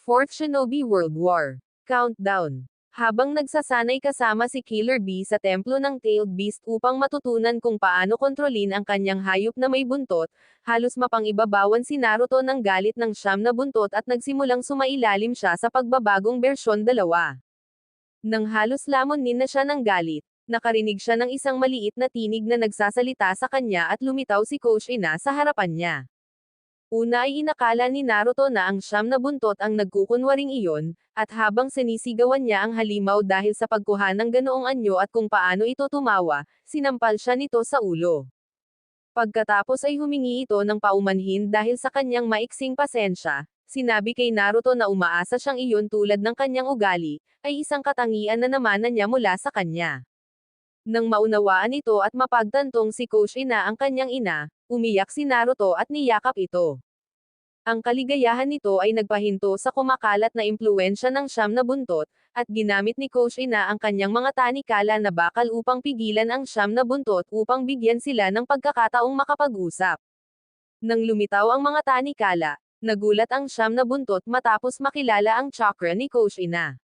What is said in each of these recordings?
Fourth Shinobi World War. Countdown. Habang nagsasanay kasama si Killer Bee sa templo ng Tailed Beast upang matutunan kung paano kontrolin ang kanyang hayop na may buntot, halos mapangibabawan si Naruto ng galit ng siyam na buntot at nagsimulang sumailalim siya sa pagbabagong bersyon 2. Nang halos lamunin na siya ng galit, nakarinig siya ng isang maliit na tinig na nagsasalita sa kanya at lumitaw si Coach Ina sa harapan niya. Una ay inakala ni Naruto na ang siyam na buntot ang nagkukunwaring iyon, at habang sinisigawan niya ang halimaw dahil sa pagkuha ng ganoong anyo at kung paano ito tumawa, sinampal siya nito sa ulo. Pagkatapos ay humingi ito ng paumanhin dahil sa kanyang maiksing pasensya, sinabi kay Naruto na umaasa siyang iyon tulad ng kanyang ugali, ay isang katangian na namana niya mula sa kanya. Nang maunawaan ito at mapagtantong si Coach Ina ang kanyang ina, umiyak si Naruto at niyakap ito. Ang kaligayahan nito ay nagpahinto sa kumakalat na impluwensya ng siyam na buntot, at ginamit ni Coach Ina ang kanyang mga tanikala na bakal upang pigilan ang siyam na buntot upang bigyan sila ng pagkakataong makapag-usap. Nang lumitaw ang mga tanikala, nagulat ang siyam na buntot matapos makilala ang chakra ni Coach Ina.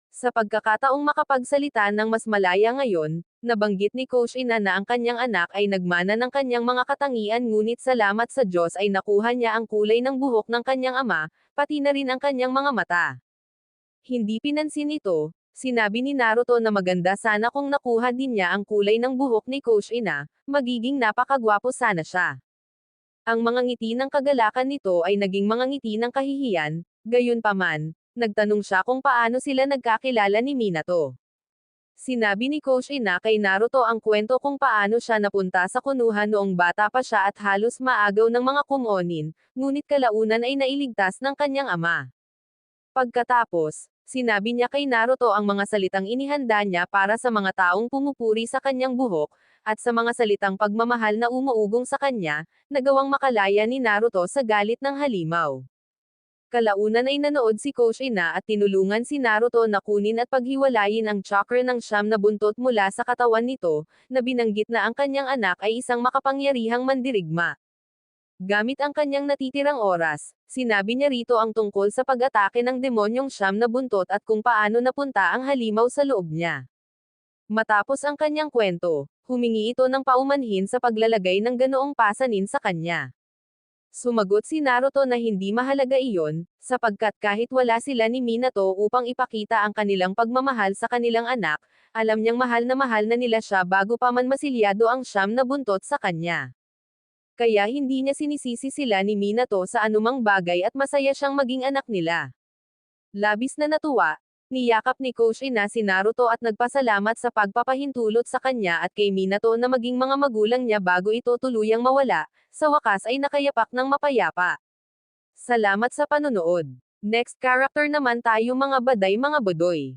Sa pagkakataong makapagsalita ng mas malaya ngayon, nabanggit ni Coach Ina na ang kanyang anak ay nagmana ng kanyang mga katangian ngunit salamat sa Diyos ay nakuha niya ang kulay ng buhok ng kanyang ama, pati na rin ang kanyang mga mata. Hindi pinansin ito, sinabi ni Naruto na maganda sana kung nakuha din niya ang kulay ng buhok ni Coach Ina, magiging napakagwapo sana siya. Ang mga ngiti ng kagalakan nito ay naging mga ngiti ng kahihiyan, gayunpaman, nagtanong siya kung paano sila nagkakilala ni Minato. Sinabi ni Coach Ina kay Naruto ang kwento kung paano siya napunta sa Konoha noong bata pa siya at halos maagaw ng mga kumonin, ngunit kalaunan ay nailigtas ng kanyang ama. Pagkatapos, sinabi niya kay Naruto ang mga salitang inihanda niya para sa mga taong pumupuri sa kanyang buhok, at sa mga salitang pagmamahal na umuugong sa kanya, nagawang makalaya ni Naruto sa galit ng halimaw. Kalaunan ay nanood si Coach Ina at tinulungan si Naruto na kunin at paghiwalayin ang chakra ng siyam na buntot mula sa katawan nito, na binanggit na ang kanyang anak ay isang makapangyarihang mandirigma. Gamit ang kanyang natitirang oras, sinabi niya rito ang tungkol sa pag-atake ng demonyong siyam na buntot at kung paano napunta ang halimaw sa loob niya. Matapos ang kanyang kwento, humingi ito ng paumanhin sa paglalagay ng ganoong pasanin sa kanya. Sumagot si Naruto na hindi mahalaga iyon, sapagkat kahit wala sila ni Minato upang ipakita ang kanilang pagmamahal sa kanilang anak, alam niyang mahal na nila siya bago pa man masilyado ang siyam na buntot sa kanya. Kaya hindi niya sinisisi sila ni Minato sa anumang bagay at masaya siyang maging anak nila. Labis na natuwa, niyakap ni Coach Ina si Naruto at nagpasalamat sa pagpapahintulot sa kanya at kay Minato na maging mga magulang niya bago ito tuluyang mawala, sa wakas ay nakayapak ng mapayapa. Salamat sa panonood. Next character naman tayo mga baday mga bodoy.